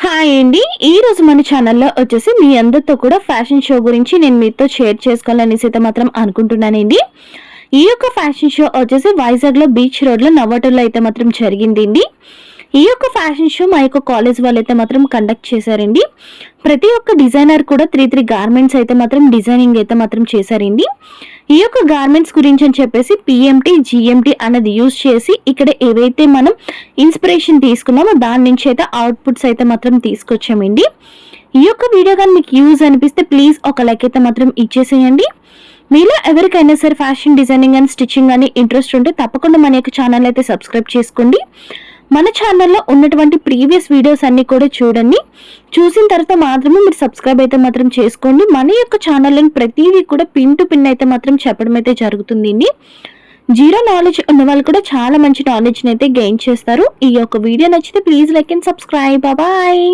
Hi అండి. ఈ రోజు మన ఛానల్లో వచ్చేసి మీ అందరితో కూడా ఫ్యాషన్ షో గురించి నేను మీతో షేర్ చేసుకోవాలనేసి అయితే మాత్రం అనుకుంటున్నానండి. ఈ యొక్క ఫ్యాషన్ షో వచ్చేసి వైజాగ్లో బీచ్ రోడ్లో నవ్వటంలో అయితే మాత్రం జరిగిందండి. ఈ యొక్క ఫ్యాషన్ షో మా యొక్క కాలేజ్ వాళ్ళు అయితే మాత్రం కండక్ట్ చేశారండి. ప్రతి ఒక్క డిజైనర్ కూడా త్రీ గార్మెంట్స్ అయితే మాత్రం డిజైనింగ్ అయితే మాత్రం చేశారండి. ఈ యొక్క గార్మెంట్స్ గురించి అని చెప్పేసి పిఎంటి జిఎంటి అన్నది యూజ్ చేసి ఇక్కడ ఏవైతే మనం ఇన్స్పిరేషన్ తీసుకున్నామో దాని నుంచి అయితే అవుట్పుట్స్ అయితే మాత్రం తీసుకొచ్చామండి. ఈ యొక్క వీడియో కానీ మీకు యూజ్ అనిపిస్తే ప్లీజ్ ఒక లైక్ అయితే మాత్రం ఇచ్చేసేయండి. మీలో ఎవరికైనా సరే ఫ్యాషన్ డిజైనింగ్ అండ్ స్టిచ్చింగ్ అని ఇంట్రెస్ట్ ఉంటే తప్పకుండా మన యొక్క ఛానల్ అయితే సబ్స్క్రైబ్ చేసుకోండి. మన ఛానల్లో ఉన్నటువంటి ప్రీవియస్ వీడియోస్ అన్ని కూడా చూడండి. చూసిన తర్వాత మాత్రమే మీరు సబ్స్క్రైబ్ అయితే మాత్రం చేసుకోండి. మన యొక్క ఛానల్లోని ప్రతిదీ కూడా పిన్ టు పిన్ అయితే మాత్రం చెప్పడం అయితే జరుగుతుంది. జీరో నాలెడ్జ్ ఉన్న వాళ్ళు కూడా చాలా మంచి నాలెడ్జ్ని అయితే గెయిన్ చేస్తారు. ఈ యొక్క వీడియో నచ్చితే please like and subscribe. Bye.